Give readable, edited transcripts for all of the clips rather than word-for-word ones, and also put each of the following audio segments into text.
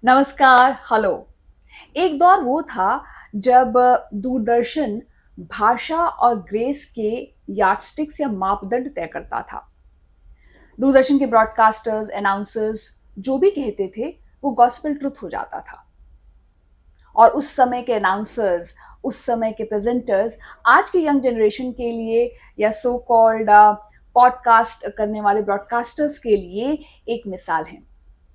नमस्कार, हेलो। एक दौर वो था जब दूरदर्शन भाषा और ग्रेस के यार्डस्टिक्स या मापदंड तय करता था। दूरदर्शन के ब्रॉडकास्टर्स, अनाउंसर्स जो भी कहते थे, वो गॉस्पेल ट्रुथ हो जाता था। और उस समय के अनाउंसर्स, उस समय के प्रेजेंटर्स आज के यंग जनरेशन के लिए या सो कॉल्ड पॉडकास्ट करने वाले ब्रॉडकास्टर्स के लिए एक मिसाल हैं।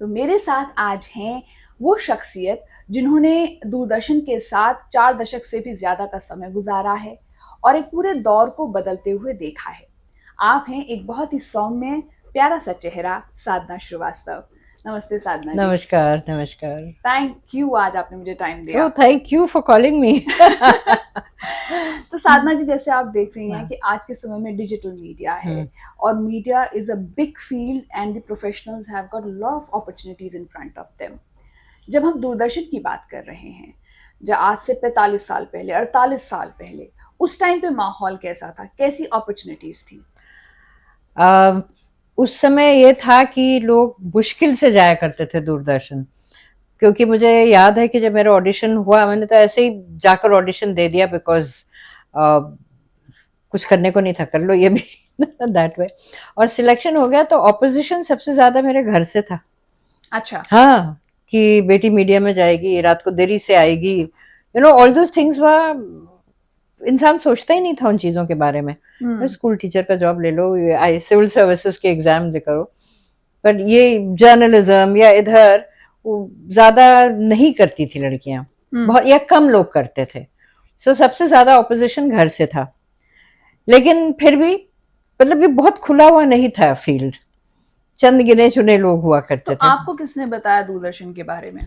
तो मेरे साथ आज हैं वो शख्सियत जिन्होंने दूरदर्शन के साथ 4 दशक से भी ज़्यादा का समय गुजारा है और एक पूरे दौर को बदलते हुए देखा है। आप हैं एक बहुत ही सौम्य, प्यारा सा चेहरा, साधना श्रीवास्तव। नमस्ते साधना जी। नमस्कार, नमस्कार। थैंक यू, आज आपने मुझे टाइम दिया। Oh, thank you for calling me. तो साधना जी, जैसे आप देख रही हैं कि आज के समय में डिजिटल मीडिया है और media is a big field and the professionals have got lot of opportunities in front of them. जब हम दूरदर्शन की बात कर रहे हैं, जब आज से 45 साल पहले, 48 साल पहले, उस टाइम पे माहौल कैसा था, कैसी अपॉर्चुनिटीज थी? अ, उस समय ये था कि लोग मुश्किल से जाया करते थे दूरदर्शन, क्योंकि मुझे याद है कि जब मेरा ऑडिशन हुआ, मैंने तो ऐसे ही जाकर ऑडिशन दे दिया, बिकॉज कुछ करने को नहीं था, कर लो ये भी। That way. और सिलेक्शन हो गया तो ऑपोजिशन सबसे ज्यादा मेरे घर से था। अच्छा। हाँ, कि बेटी मीडिया में जाएगी, रात को देरी से आएगी, ऑल दोज थिंग्स। इंसान सोचता ही नहीं था उन चीजों के बारे में। स्कूल टीचर का जॉब ले लो, आई सिविल सर्विसेज के एग्जाम दे करो, पर ये जर्नलिज्म या इधर ज्यादा नहीं करती थी लड़कियां, बहुत या कम लोग करते थे। सो सबसे ज्यादा ऑपोजिशन घर से था। लेकिन फिर भी मतलब ये बहुत खुला हुआ नहीं था फील्ड, चंद गिने चुने लोग हुआ तो करते थे। आपको किसने बताया दूरदर्शन के बारे में?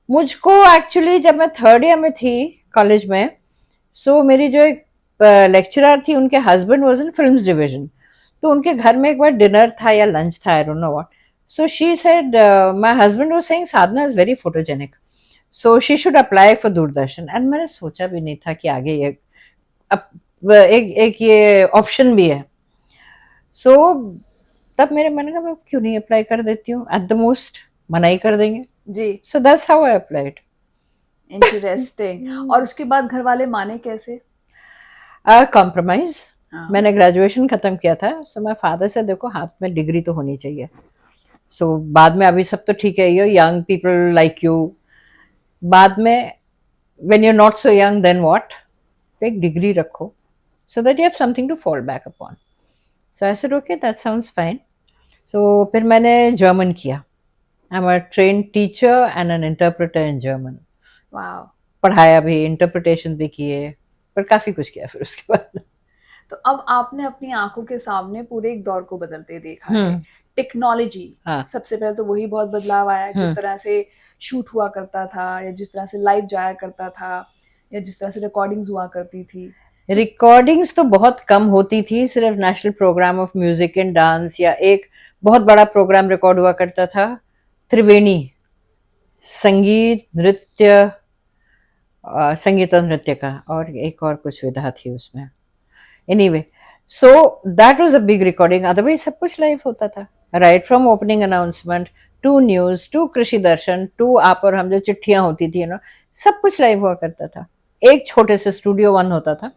मुझको एक्चुअली जब मैं थर्ड ईयर में थी कॉलेज में, सो मेरी जो एक लेक्चरर थी, उनके husband was in films division. तो उनके घर में एक बार डिनर था या लंच था, I don't know what. So she said, my husband was saying Sadhana is very photogenic, so she should apply for Doordarshan. And मैंने सोचा भी नहीं था कि आगे ये एक ये ऑप्शन भी है। सो तब मेरे मन का, मैं क्यों नहीं अप्लाई कर देती हूँ, एट द मोस्ट मना ही कर देंगे। जी। So that's how I applied. Interesting. और उसके बाद घर वाले माने कैसे? कॉम्प्रोमाइज। हाँ। मैंने ग्रेजुएशन खत्म किया था, सो माय फादर से, देखो हाथ में डिग्री तो होनी चाहिए। सो बाद में, अभी सब तो ठीक है, ये यंग पीपल लाइक यू, बाद में when you are not so young then what, एक डिग्री रखो so that you have something to fall back upon. So I said okay, that sounds fine. So फिर मैंने जर्मन किया। I am a train teacher and an interpreter in German. वाह। पढ़ाया भी, interpretation भी किए, पर काफी कुछ किया फिर उसके बाद। तो अब आपने अपनी आंखों के सामने पूरे एक दौर को बदलते देखा है। हम्म। टेक्नोलॉजी, हाँ। सबसे पहले तो वही बहुत बदलाव आया, जिस तरह से शूट हुआ करता था या जिस तरह से लाइव जाया करता था या जिस तरह से रिकॉर्डिंग्स हुआ करती थी। तो रिकॉर्डिंग्स तो बहुत कम होती थी, सिर्फ national programme of music and dance, या एक बहुत बड़ा प्रोग्राम रिकॉर्ड हुआ करता था, त्रिवेणी, संगीत नृत्य, संगीत और नृत्य का, और एक और कुछ विधा थी उसमें। Anyway, so that was a big recording. Otherwise सब कुछ लाइव होता था, right from opening announcement to news to Krishi Darshan to आप और हम, जो चिट्ठियां होती थी सब कुछ लाइव हुआ करता था। एक छोटे से स्टूडियो वन होता था,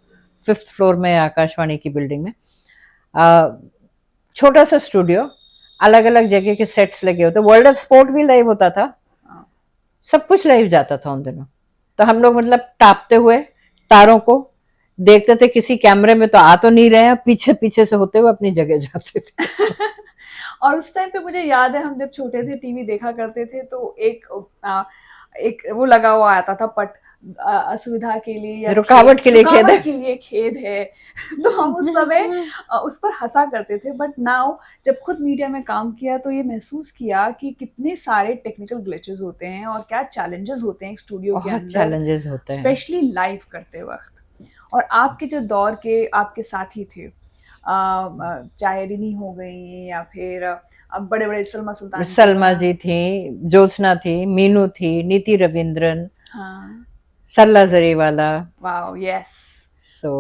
5th फ्लोर में आकाशवाणी की बिल्डिंग में। छोटा सा स्टूडियो, अलग अलग जगह के सेट्स लगे होते, वर्ल्ड ऑफ स्पोर्ट भी लाइव होता था, सब कुछ लाइव जाता था उन दिनों। तो हम लोग मतलब टापते हुए तारों को देखते थे, किसी कैमरे में तो आ तो नहीं रहे हैं, पीछे पीछे से होते हुए अपनी जगह जाते थे। और उस टाइम पे मुझे याद है, हम जब छोटे थे टीवी देखा करते थे तो एक वो लगा हुआ आता था पट, असुविधा के लिए या रुकावट के लिए खेद है। रुकावट के लिए खेद है। तो हम उस समय उस पर हंसा करते थे। बट नाउ जब खुद मीडिया में काम किया तो ये महसूस किया कि कितने सारे टेक्निकल ग्लिचेस होते हैं और क्या चैलेंजेस होते हैं एक स्टूडियो के बहुत अंदर, चैलेंजेस होते हैं। स्पेशली लाइव करते वक्त। और आपके जो दौर के आपके साथी थे, चाहे रिनी हो गई या फिर अब बड़े बड़े सलमा सुल्तान की सलमा जी थी, ज्योत्सना थी, मीनू थी, नीति रविंद्रन, हाँ। Sarla Jariwala. Wow, yes. So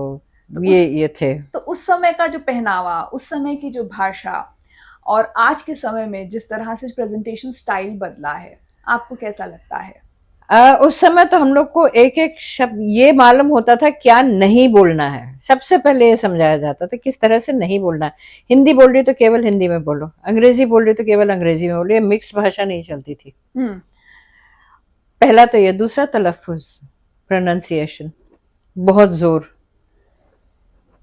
तो ये थे। तो उस समय का जो पहनावा, उस समय की जो भाषा और आज के समय में जिस तरह से प्रेजेंटेशन स्टाइल बदला है, आपको कैसा लगता है? उस समय तो हम लोग को एक एक शब्द ये मालूम होता था क्या नहीं बोलना है। सबसे पहले ये समझाया जाता था किस तरह से नहीं बोलना है। हिंदी बोल रही तो केवल हिंदी में बोलो, अंग्रेजी बोल रही तो केवल अंग्रेजी में बोलो, ये मिक्स्ड भाषा नहीं चलती थी। हम्म। पहला तो ये, दूसरा तलफ्फुज, प्रोनाउंसिएशन, बहुत जोर।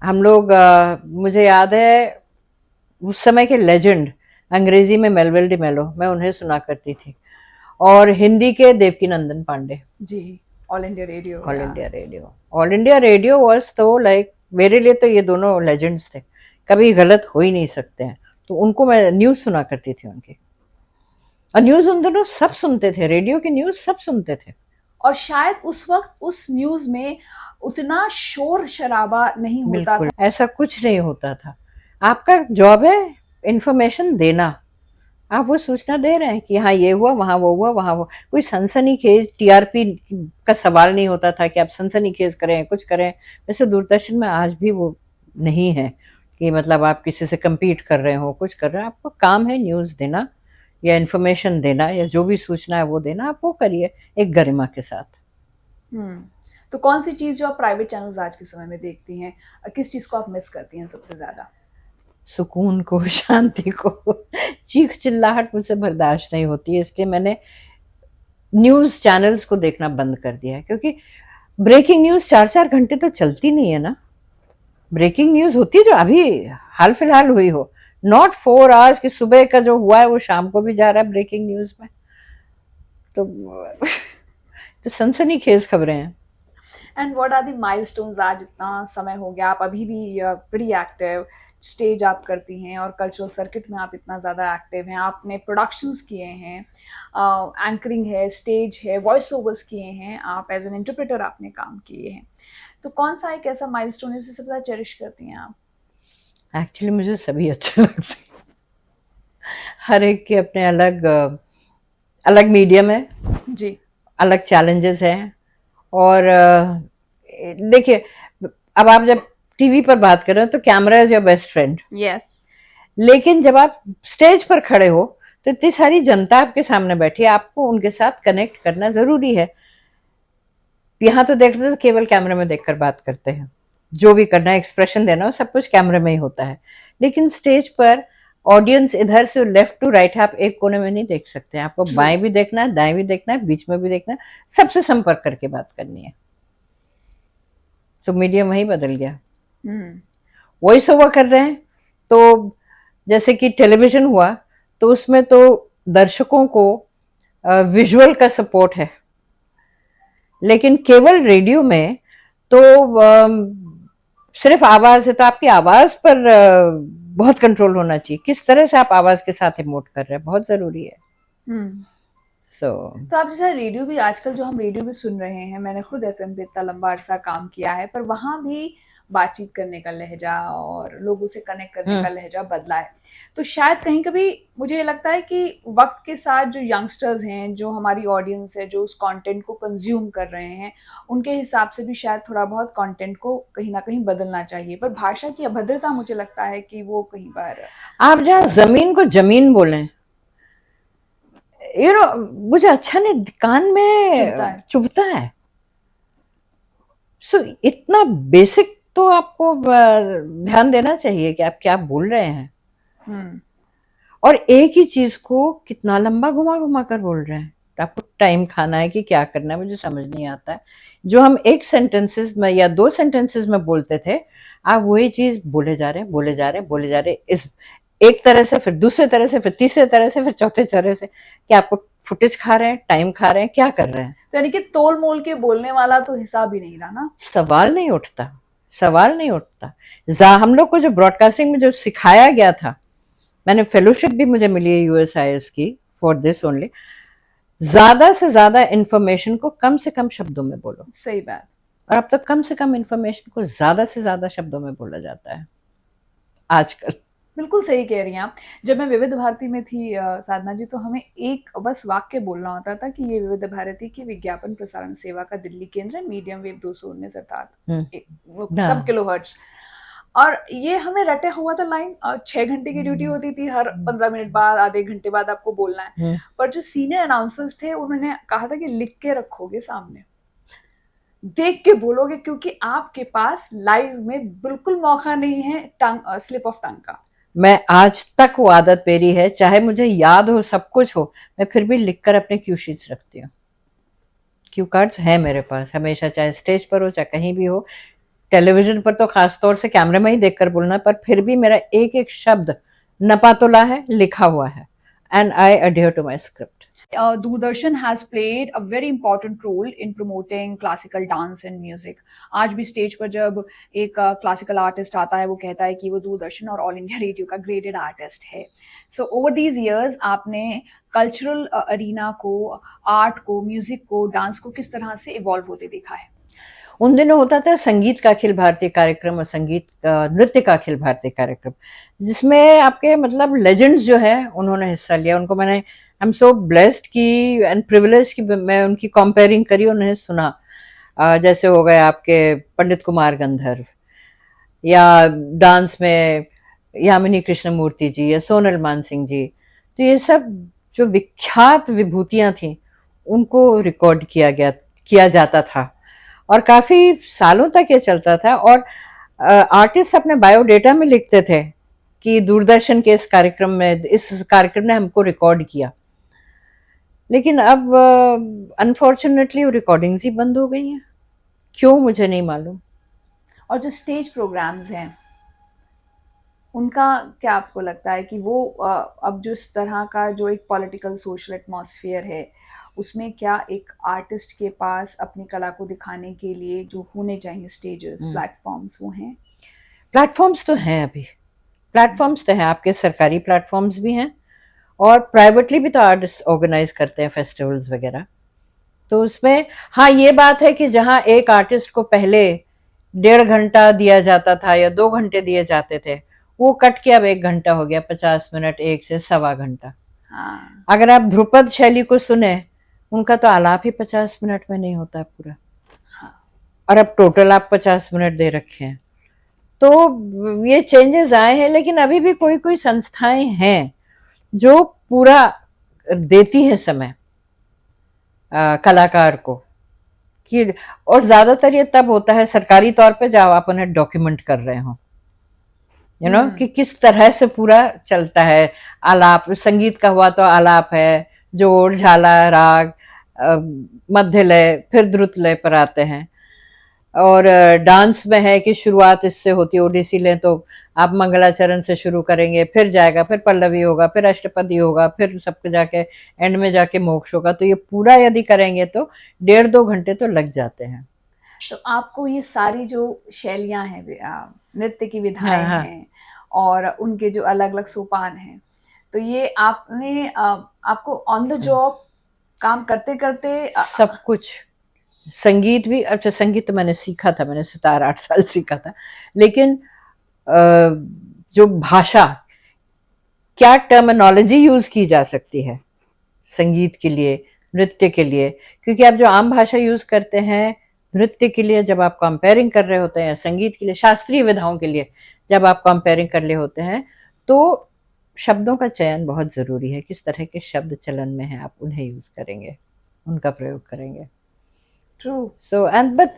हम लोग मुझे याद है उस समय के लेजेंड अंग्रेजी में मेलविल डी मेलो, मैं उन्हें सुना करती थी, और हिंदी के देवकी नंदन पांडे। जी, All India Radio. All India Radio, All India Radio was तो लाइक मेरे लिए तो ये दोनों लेजेंड्स थे, कभी गलत हो ही नहीं सकते हैं। तो उनको मैं न्यूज सुना करती थी उनकी, और न्यूज उन दोनों सब सुनते थे, रेडियो की न्यूज सब सुनते थे। और शायद उस वक्त उस न्यूज में उतना शोर शराबा नहीं होता बिल्कुल था। ऐसा कुछ नहीं होता था। आपका जॉब है इंफॉर्मेशन देना, आप वो सूचना दे रहे हैं कि हाँ ये हुआ, वहां वो हुआ, वहां वो। कोई सनसनीखेज टीआरपी का सवाल नहीं होता था कि आप सनसनीखेज करें, कुछ करें। वैसे दूरदर्शन में आज भी वो नहीं है कि मतलब आप किसी से compete कर रहे हो, कुछ कर रहे हो। आपका काम है न्यूज देना या इन्फॉर्मेशन देना या जो भी सूचना है वो देना, आप वो करिए एक गरिमा के साथ। हम्म। तो कौन सी चीज जो आप प्राइवेट चैनल्स आज के समय में देखती हैं, किस चीज को आप मिस करती हैं सबसे ज्यादा? सुकून को, शांति को। चीख चिल्लाहट मुझसे बर्दाश्त नहीं होती है, इसलिए मैंने न्यूज चैनल्स को देखना बंद कर दिया है। क्योंकि ब्रेकिंग न्यूज 4-4 घंटे तो चलती नहीं है ना। ब्रेकिंग न्यूज होती है जो अभी हाल फिलहाल हुई हो, नॉट 4 आवर्स कि सुबह का जो हुआ है वो शाम को भी जा रहा है ब्रेकिंग न्यूज में। तो तो सनसनीखेज खबरें हैं। And what are the milestones? आज इतना समय हो गया, आप अभी भी प्रीटी एक्टिव, स्टेज आप करती हैं और कल्चरल सर्किट में आप इतना ज़्यादा एक्टिव हैं। आपने प्रोडक्शंस किए हैं, एंकरिंग है, स्टेज है, वॉइस ओवर्स किए हैं, आप एज एन इंटरप्रेटर आपने काम किए हैं। तो कौन सा एक ऐसा माइलस्टोन है जिसे सबसे ज़्यादा चेरिश करती हैं आप? एक्चुअली मुझे सभी अच्छे लगते हैं, हर एक के अपने अलग अलग मीडियम है, जी। अलग चैलेंजेस हैं। और देखिए, अब आप जब टीवी पर बात कर रहे हो तो camera is your best friend, yes. लेकिन जब आप स्टेज पर खड़े हो तो इतनी सारी जनता आपके सामने बैठी है, आपको उनके साथ कनेक्ट करना जरूरी है। यहाँ तो देखते तो केवल कैमरे में देखकर बात करते हैं, जो भी करना है, एक्सप्रेशन देना हो, सब कुछ कैमरे में ही होता है। लेकिन स्टेज पर ऑडियंस इधर से लेफ्ट टू राइट है, आप एक कोने में नहीं देख सकते, आपको बाएं भी देखना है, दाएं भी देखना है, बीच में भी देखना है, सबसे संपर्क करके बात करनी है। तो मीडियम वही बदल गया। वॉइस ओवर कर रहे हैं तो जैसे कि टेलीविजन हुआ तो उसमें तो दर्शकों को विजुअल का सपोर्ट है, लेकिन केवल रेडियो में तो सिर्फ आवाज है। तो आपकी आवाज पर बहुत कंट्रोल होना चाहिए, किस तरह से आप आवाज के साथ इमोट कर रहे हैं, बहुत जरूरी है। तो आप जैसे रेडियो भी, आजकल जो हम रेडियो भी सुन रहे हैं, मैंने खुद एफएम पे इतना लंबा अरसा काम किया है, पर वहाँ भी बातचीत करने का लहजा और लोगों से कनेक्ट करने का लहजा बदला है। तो शायद कहीं कभी मुझे ये लगता है कि वक्त के साथ जो यंगस्टर्स हैं, जो हमारी ऑडियंस है, जो उस कंटेंट को कंज्यूम कर रहे हैं, उनके हिसाब से भी शायद थोड़ा बहुत कंटेंट को कहीं ना कहीं बदलना चाहिए। पर भाषा की अभद्रता मुझे लगता है कि वो कहीं बार, आप जहाँ जमीन को जमीन बोलें, मुझे अच्छा नहीं, कान में चुभता है। सो इतना बेसिक तो आपको ध्यान देना चाहिए कि आप क्या बोल रहे हैं। और एक ही चीज को कितना लंबा घुमा घुमा कर बोल रहे हैं, तो आपको टाइम खाना है कि क्या करना है, मुझे समझ नहीं आता है। जो हम एक सेंटेंसेस में या 2 सेंटेंसेस में बोलते थे, आप वही चीज बोले जा रहे हैं, बोले जा रहे हैं, बोले जा रहे हैं, इस एक तरह से, फिर दूसरे तरह से, फिर तीसरे तरह से, फिर चौथे तरह से। क्या आपको फुटेज खा रहे हैं, टाइम खा रहे हैं, क्या कर रहे हैं? तो यानी कि तोल मोल के बोलने वाला तो हिसाब ही नहीं रहा ना। सवाल नहीं उठता, सवाल नहीं उठता। हम लोग को जो ब्रॉडकास्टिंग में जो सिखाया गया था, मैंने फेलोशिप भी मुझे मिली है यूएसआईएस की फॉर दिस ओनली, ज्यादा से ज्यादा इंफॉर्मेशन को कम से कम शब्दों में बोलो। सही बात। और अब तो कम से कम इंफॉर्मेशन को ज्यादा से ज्यादा शब्दों में बोला जाता है आजकल। बिल्कुल सही कह रही हैं आप। जब मैं विविध भारती में थी साधना जी, तो हमें एक बस वाक्य बोलना होता था कि ये विविध भारती की विज्ञापन प्रसारण सेवा का दिल्ली केंद्र है, मीडियम वेव 219 अर्थात 1 किलोहर्ट्ज। और ये हमें रटे हुआ था लाइन, 6 घंटे की ड्यूटी होती थी, हर 15 मिनट बाद, आधे घंटे बाद आपको बोलना है। पर जो सीनियर अनाउंसर्स थे उन्होंने कहा था कि लिख के रखोगे सामने, देख के बोलोगे, क्योंकि आपके पास लाइव में बिल्कुल मौका नहीं है टंग स्लिप ऑफ टंग का। मैं आज तक वो आदत मेरी है, चाहे मुझे याद हो सब कुछ हो, मैं फिर भी लिखकर अपने क्यू शीट्स रखती हूँ। क्यू कार्ड्स हैं मेरे पास हमेशा, चाहे स्टेज पर हो चाहे कहीं भी हो। टेलीविजन पर तो खास तौर से कैमरे में ही देखकर बोलना, पर फिर भी मेरा एक एक शब्द नपातुला है, लिखा हुआ है, and I adhere to my script. Doordarshan has played a very important role in promoting classical dance and music. आज भी स्टेज पर जब एक क्लासिकल आर्टिस्ट आता है, वो कहता है कि वो दूरदर्शन और ऑल इंडिया रेडियो का ग्रेडेड आर्टिस्ट है। सो ओवर दीज ईयर्स आपने कल्चरल अरीना को, आर्ट को, म्यूजिक को, डांस को किस तरह से इवॉल्व होते देखा है? उन दिनों होता था संगीत का अखिल भारतीय कार्यक्रम और संगीत नृत्य का अखिल भारतीय कार्यक्रम, जिसमें आपके मतलब लेजेंड्स जो है उन्होंने हिस्सा लिया। उनको मैंने, आई एम सो ब्लेस्ड की एंड प्रिविलेज की मैं उनकी कंपेयरिंग करी, उन्हें सुना। जैसे हो गए आपके पंडित कुमार गंधर्व, या डांस में यामिनी कृष्णमूर्ति जी या सोनल मानसिंह जी। तो ये सब जो विख्यात विभूतियां थी उनको रिकॉर्ड किया जाता था, और काफी सालों तक ये चलता था। और आर्टिस्ट अपने बायोडेटा में लिखते थे कि दूरदर्शन के इस कार्यक्रम ने हमको रिकॉर्ड किया। लेकिन अब अनफॉर्चुनेटली वो रिकॉर्डिंग्स ही बंद हो गई हैं, क्यों मुझे नहीं मालूम। और जो स्टेज प्रोग्राम्स हैं उनका क्या आपको लगता है कि वो अब जो इस तरह का जो एक पॉलिटिकल सोशल एटमॉस्फेयर है, उसमें क्या एक आर्टिस्ट के पास अपनी कला को दिखाने के लिए जो होने चाहिए स्टेजेस, प्लेटफॉर्म्स, वो हैं? प्लेटफॉर्म्स तो हैं, अभी प्लेटफॉर्म्स तो हैं, आपके सरकारी प्लेटफॉर्म्स भी हैं, और प्राइवेटली भी तो आर्टिस्ट ऑर्गेनाइज करते हैं फेस्टिवल्स वगैरह। तो उसमें हाँ ये बात है कि जहाँ एक आर्टिस्ट को पहले 1.5 घंटा दिया जाता था या 2 घंटे दिए जाते थे, वो कट के अब 1 घंटा हो गया, 50 मिनट, 1 से 1.25 घंटा। हाँ। अगर आप ध्रुपद शैली को सुने, उनका तो आलाप ही 50 मिनट में नहीं होता पूरा, और अब टोटल आप 50 मिनट दे रखे हैं। तो ये चेंजेस आए हैं, लेकिन अभी भी कोई कोई संस्थाएं हैं जो पूरा देती हैं समय कलाकार को कि, और ज्यादातर ये तब होता है सरकारी तौर पे जब आप उन्हें डॉक्यूमेंट कर रहे हो, यू नो, कि किस तरह से पूरा चलता है। आलाप संगीत का हुआ तो आलाप है, जोड़, झाला, राग, मध्य लय, फिर द्रुत लय पर आते हैं। और डांस में है कि शुरुआत इससे होती है, ओडिसी लें तो आप मंगलाचरण से शुरू करेंगे, फिर जाएगा, फिर पल्लवी होगा, फिर अष्टपदी होगा, फिर सबके जाके एंड में जाके मोक्ष होगा। तो ये पूरा यदि करेंगे तो 1.5-2 घंटे तो लग जाते हैं। तो आपको ये सारी जो शैलियां हैं, नृत्य की विधाएं हाँ। हैं और उनके जो अलग अलग सोपान हैं, तो ये आपने आपको ऑन द जॉब काम करते करते सब कुछ, संगीत भी, अच्छा संगीत तो मैंने सीखा था, मैंने 7-8 साल सीखा था, लेकिन जो भाषा, क्या टर्मिनोलॉजी यूज की जा सकती है संगीत के लिए, नृत्य के लिए, क्योंकि आप जो आम भाषा यूज करते हैं नृत्य के लिए जब आप कंपेयरिंग कर रहे होते हैं, संगीत के लिए, शास्त्रीय विधाओं के लिए जब आप कंपेयरिंग कर रहे होते हैं, तो शब्दों का चयन बहुत जरूरी है। किस तरह के शब्द चलन में है आप उन्हें यूज करेंगे, उनका प्रयोग करेंगे। ट्रू। सो एंड बट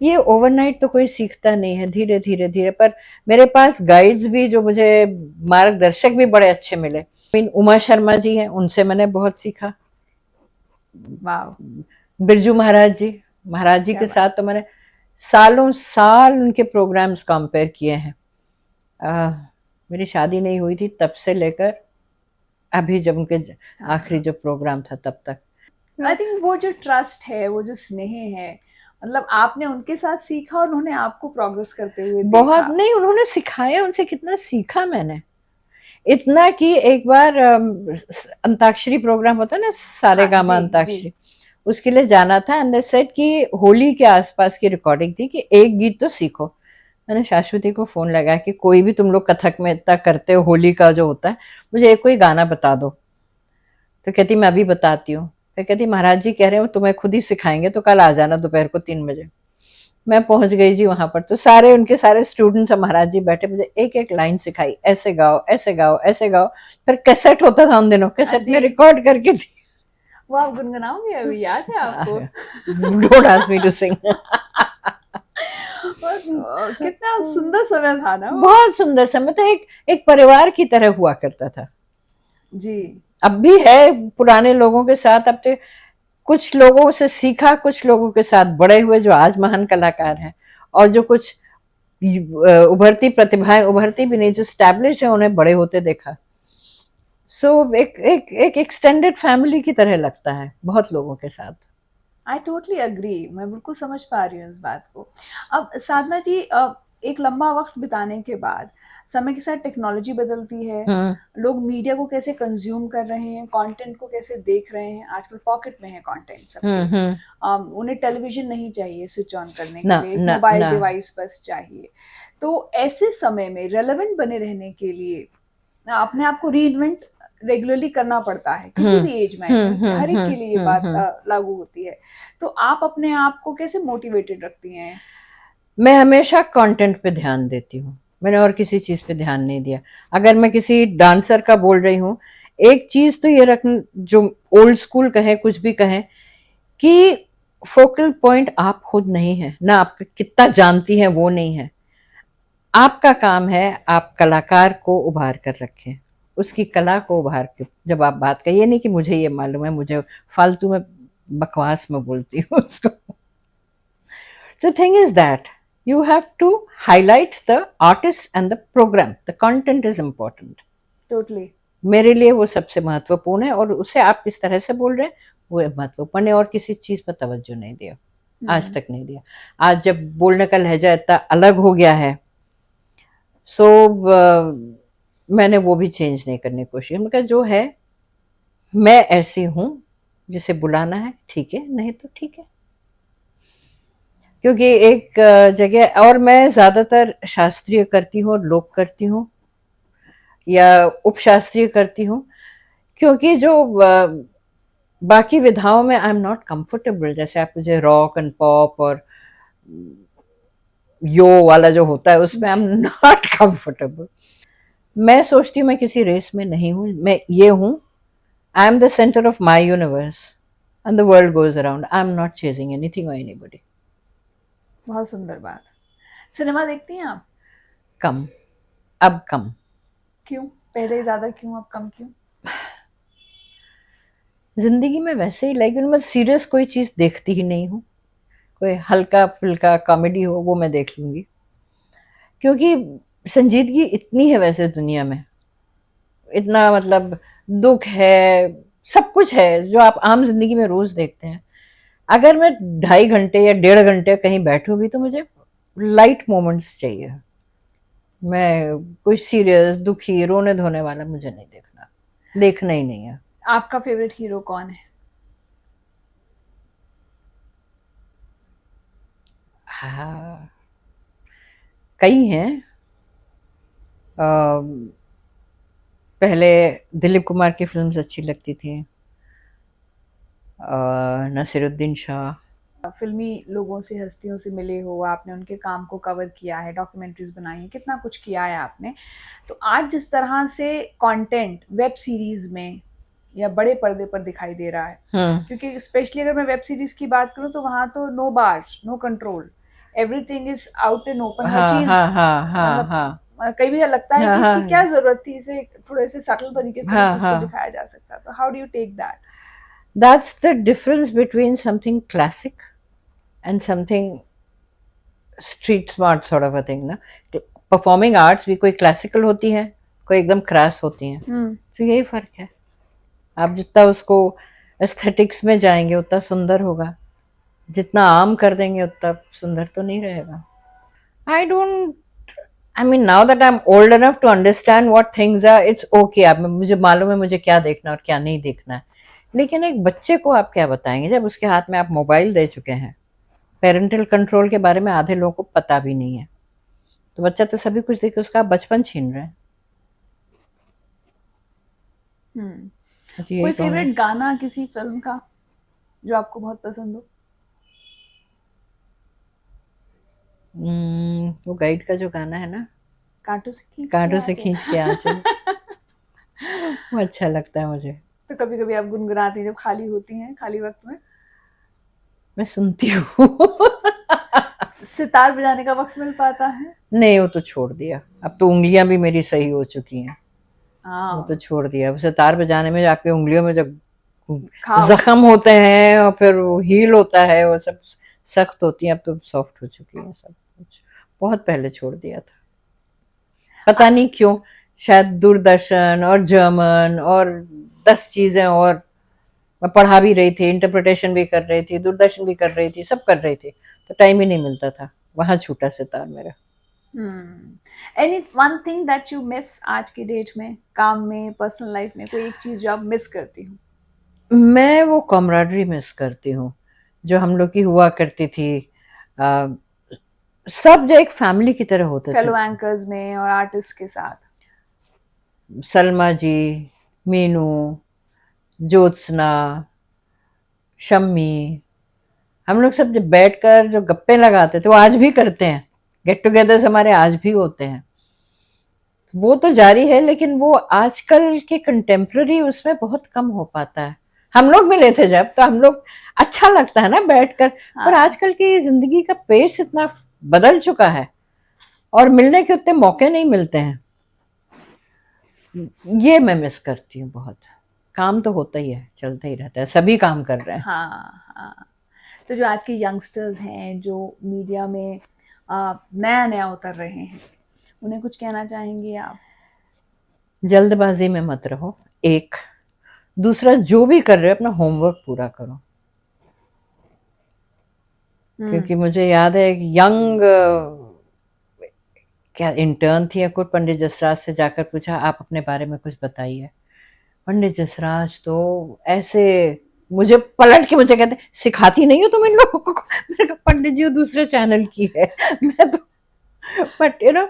ये ओवरनाइट तो कोई सीखता नहीं है, धीरे धीरे धीरे। पर मेरे पास गाइड्स भी, जो मुझे मार्गदर्शक भी बड़े अच्छे मिले। उमा शर्मा जी हैं, उनसे मैंने बहुत सीखा। बिरजू महाराज जी के साथ तो मैंने सालों साल उनके प्रोग्राम्स कंपेयर किए हैं। मेरी शादी नहीं हुई थी तब से लेकर अभी जब उनके आखिरी जो प्रोग्राम था तब तक। आई थिंक वो जो ट्रस्ट है, वो जो स्नेह है, मतलब आपने उनके साथ सीखा और उन्होंने आपको प्रोग्रेस करते हुए देखा। बहुत नहीं, उन्होंने सिखाया, उनसे कितना सीखा मैंने, इतना कि एक बार अंताक्षरी प्रोग्राम होता है ना, सारेगामा अंताक्षरी, उसके लिए जाना था। एंड दे सेड कि होली के आसपास की रिकॉर्डिंग थी कि एक गीत तो सीखो। मैंने शाश्वती को फोन लगाया कि कोई भी, तुम लोग कथक में इतना करते हो, होली का जो होता है, मुझे एक कोई गाना बता दो। तो कहती मैं अभी बताती हूँ। फिर कहती महाराज जी कह रहे हो तुम्हें खुद ही सिखाएंगे, तो कल आ जाना दोपहर को 3 बजे। मैं पहुंच गई जी वहां पर, तो सारे उनके सारे स्टूडेंट्स और महाराज जी बैठे, मुझे एक एक लाइन सिखाई, ऐसे गाओ ऐसे गाओ ऐसे गाओ। फिर कैसेट होता था उन दिनों, कैसेट में जी, रिकॉर्ड करके दी। वो आप गुनगुनाओगे अभी, याद है आपको? Don't ask me to sing. कितना सुंदर समय था ना वो। बहुत सुंदर समय, तो एक एक परिवार की तरह हुआ करता था। जी। अब भी है पुराने लोगों के साथ, अब तो कुछ लोगों से सीखा, कुछ लोगों के साथ बड़े हुए जो आज महान कलाकार हैं, और जो कुछ उभरती प्रतिभाएं, उभरती भी नहीं, जो स्टैब्लिश है, उन्हें बड़े होते देखा। सो एक एक एक एक्सटेंडेड फैमिली की तरह लगता है बहुत लोगों के साथ। आई टोटली अग्री, मैं बिल्कुल समझ पा रही हूँ इस बात को। अब साधना जी, एक लंबा वक्त बिताने के बाद समय के साथ टेक्नोलॉजी बदलती है, हम्म लोग मीडिया को कैसे कंज्यूम कर रहे हैं, कंटेंट को कैसे देख रहे हैं, आजकल पॉकेट में है कंटेंट सबके। हम्म। उन्हें टेलीविजन नहीं चाहिए स्विच ऑन करने के ना लिए, एक ना मोबाइल ना। डिवाइस बस चाहिए। तो ऐसे समय में रेलेवेंट बने रहने के लिए अपने आप को रीइन्वेंट रेगुलरली करना पड़ता है, किसी भी एज में। आई थिंक हर एक के लिए ये बात लागू होती है। तो आप अपने आप को कैसे मोटिवेटेड रखती हैं? मैं हमेशा कंटेंट पे ध्यान देती हूँ, मैंने और किसी चीज पे ध्यान नहीं दिया। अगर मैं किसी डांसर का बोल रही हूँ, एक चीज तो ये रख, जो ओल्ड स्कूल कहे कुछ भी कहें, कि फोकल पॉइंट आप खुद नहीं है ना, आपका कितना जानती है वो नहीं है। आपका काम है आप कलाकार को उभार कर रखें, उसकी कला को उभार के जब आप बात करिए, नहीं कि मुझे ये मालूम है, मुझे फालतू में बकवास में बोलती हूँ उसको। The thing is that you have to highlight the artist and the program. The content is important. Totally. मेरे लिए वो सबसे महत्वपूर्ण है, और उसे आप किस तरह से बोल रहे हैं वो महत्वपूर्ण है, और किसी चीज पर तवज्जो नहीं दिया, आज तक नहीं दिया। आज जब बोलने का लहजा इतना अलग हो गया है, सो मैंने वो भी चेंज नहीं करने की कोशिश, मैंने कहा जो है मैं ऐसी हूं, जिसे बुलाना है ठीक है, नहीं तो ठीक है। क्योंकि एक जगह, और मैं ज्यादातर शास्त्रीय करती हूँ और लोक करती हूँ या उपशास्त्रीय करती हूँ, क्योंकि जो बाकी विधाओं में आई एम नॉट कंफर्टेबल। जैसे आप मुझे रॉक एंड पॉप और यो वाला जो होता है, उसमें आई एम नॉट कंफर्टेबल। मैं सोचती हूँ मैं किसी रेस में नहीं हूँ, मैं ये हूँ, I am the centre of my universe and the world goes around, I am not chasing anything और एनीबॉडी। बहुत सुंदर बात। सिनेमा देखती हैं आप? कम, अब कम। क्यों? पहले ज्यादा क्यों, अब कम क्यों? जिंदगी में वैसे ही, लेकिन मैं सीरियस कोई चीज देखती ही नहीं हूँ। कोई हल्का फुल्का कॉमेडी हो वो मैं देख लूंगी, क्योंकि संजीदगी इतनी है वैसे दुनिया में, इतना मतलब दुख है, सब कुछ है जो आप आम जिंदगी में रोज देखते हैं। अगर मैं 2.5 घंटे या 1.5 घंटे कहीं बैठूं भी, तो मुझे लाइट मोमेंट्स चाहिए। मैं कोई सीरियस दुखी रोने धोने वाला मुझे नहीं देखना, देखना ही नहीं है। आपका फेवरेट हीरो कौन है? हाँ, कई हैं। पहले दिलीप कुमार की फिल्म्स अच्छी लगती थी, नसीरुद्दीन शाह। फिल्मी लोगों से, हस्तियों से मिले हो, आपने उनके काम को कवर किया है, डॉक्यूमेंट्रीज बनाई है, कितना कुछ किया है आपने। तो आज जिस तरह से कंटेंट वेब सीरीज में या बड़े पर्दे पर दिखाई दे रहा है, क्योंकि स्पेशली अगर मैं वेब सीरीज की बात करूं तो वहां तो no bars, no control, everything is out and open, हर हाँ चीज। हाँ हाँ हाँ मतलब हाँ कई भी लगता है हाँ कि इसकी क्या हाँ जरूरत थी, इसे थोड़े से सटल तरीके से हाँ चीज को हाँ। दिखाया जा सकता। तो how do you take that? That's the difference between something classic and something street smart sort of a thing ना। परफॉर्मिंग आर्ट्स भी कोई क्लासिकल होती है, कोई एकदम क्रास होती हैं, तो यही फर्क है। आप जितना उसको एस्थेटिक्स में जाएंगे उतना सुंदर होगा, जितना आम कर देंगे उतना सुंदर तो नहीं रहेगा। I don't, I mean now that I am old enough to understand what things are, it's okay. आप, मुझे मालूम है मुझे क्या देखना और क्या नहीं देखना है, लेकिन एक बच्चे को आप क्या बताएंगे जब उसके हाथ में आप मोबाइल दे चुके हैं? पेरेंटल कंट्रोल के बारे में आधे लोगों को पता भी नहीं है, तो बच्चा तो सभी कुछ देखे, उसका बचपन छीन रहे हैं। कोई फेवरेट गाना किसी फिल्म का जो आपको बहुत पसंद हो? वो गाइड का जो गाना है ना, कांटों से खींच के कांटों से आंचल। खींच के आंचल, वो अच्छा लगता है मुझे। तो कभी कभी आप गुनगुनाती हैं जब खाली होती हैं, खाली वक्त में? मैं सुनती हूँ। सितार बजाने का वक्त मिल पाता है? नहीं, वो तो छोड़ दिया, अब तो उंगलियां भी मेरी सही हो चुकी हैं, वो तो हाँ। छोड़ दिया। अब सितार बजाने में जाके उंगलियों में जब खाओ। जख्म होते हैं और फिर वो हील होता है, वो सब सख्त होती है। अब तो सॉफ्ट हो चुकी है सब कुछ, बहुत पहले छोड़ दिया था, पता नहीं क्यों। शायद दूरदर्शन और जर्मन और 10 चीजें, और मैं पढ़ा भी रही थी, इंटरप्रिटेशन भी कर रही थी, दूरदर्शन भी कर रही थी, सब कर रही थी, तो टाइम ही नहीं मिलता था। वहां छूटा सितार मेरा। Any one thing that you miss आज की डेट में, काम में, पर्सनल लाइफ में, कोई एक चीज जो आप मिस करती हूँ? मैं वो कॉमराडरी मिस करती हूँ जो हम लोग की हुआ करती थी। आ, सब जो एक फैमिली की तरह होते थे। फेलो एंकर्स में और आर्टिस्ट के साथ। सलमा जी, मीनू, ज्योत्सना, शम्मी, हम लोग सब जब बैठकर जो गप्पे लगाते थे वो आज भी करते हैं। गेट टुगेदर्स हमारे आज भी होते हैं, वो तो जारी है, लेकिन वो आजकल के कंटेम्प्ररी उसमें बहुत कम हो पाता है। हम लोग मिले थे जब, तो हम लोग अच्छा लगता है ना बैठकर। पर हाँ। आजकल की जिंदगी का पेस इतना बदल चुका है और मिलने के उतने मौके नहीं मिलते हैं। ये मैं मिस करती हूँ बहुत। काम तो होता ही है, चलता ही रहता है, सभी काम कर रहे हैं। हाँ हाँ। तो जो आज के यंगस्टर्स हैं जो मीडिया में नया नया उतर रहे हैं, उन्हें कुछ कहना चाहेंगे आप? जल्दबाजी में मत रहो, एक। दूसरा, जो भी कर रहे हो अपना होमवर्क पूरा करो। क्योंकि मुझे याद है एक यंग क्या इंटर्न थी या कुछ, पंडित जसराज से जाकर पूछा आप अपने बारे में कुछ बताइए। पंडित जसराज तो ऐसे मुझे पलट के मुझे कहते, सिखाती नहीं हो तुम इन लोगों को। मैंने कहा पंडित जी वो दूसरे चैनल की है, मैं तो, बट यू नो,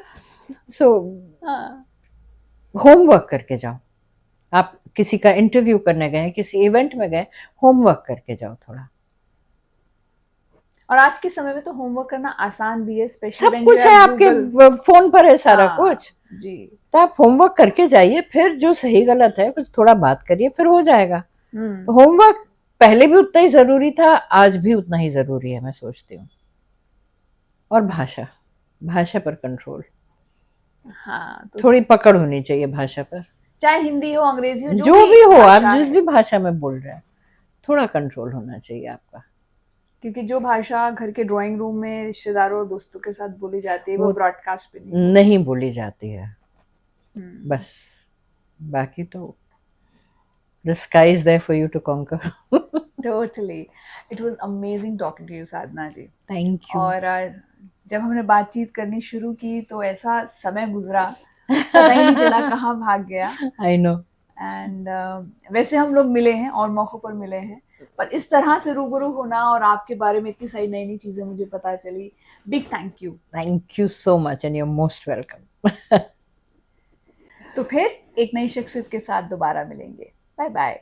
सो हाँ। होमवर्क करके जाओ। आप किसी का इंटरव्यू करने गए, किसी इवेंट में गए, होमवर्क करके जाओ थोड़ा। और आज के समय में तो होमवर्क करना आसान भी है, स्पेशली सब व्हेन यू कुछ है हैव आपके गूगल। फोन पर है सारा हाँ कुछ। जी। तो आप होमवर्क करके जाइए, फिर जो सही गलत है कुछ थोड़ा बात करिए, फिर हो जाएगा। तो होमवर्क पहले भी उतना ही जरूरी था, आज भी उतना ही जरूरी है, मैं सोचती हूँ। और भाषा, भाषा पर कंट्रोल, हाँ तो थोड़ी पकड़ होनी चाहिए भाषा पर। चाहे हिंदी हो, अंग्रेजी हो, जो भी हो, आप भाषा जिस है। भी भाषा में बोल रहे हैं, थोड़ा कंट्रोल होना चाहिए आपका। क्योंकि जो भाषा घर के ड्राइंग रूम में रिश्तेदारों और दोस्तों के साथ बोली जाती है वो वो ब्रॉडकास्ट पे नहीं होती। नहीं बोली जाती है, हम्म। बस। बाकी तो the sky is there for you to conquer. Totally. It was amazing talking to you Sadhana ji. Thank you. और जब हमने बातचीत करनी शुरू की तो ऐसा समय गुजरा, पता ही नहीं चला कहाँ भाग गया। I know. एंड वैसे हम लोग मिले हैं और मौक़ों पर मिले हैं, पर इस तरह से रूबरू होना और आपके बारे में इतनी सारी नई नई चीज़ें मुझे पता चली। Big thank you. Thank you so much and you're most welcome. तो फिर एक नई शख्सियत के साथ दोबारा मिलेंगे। Bye bye.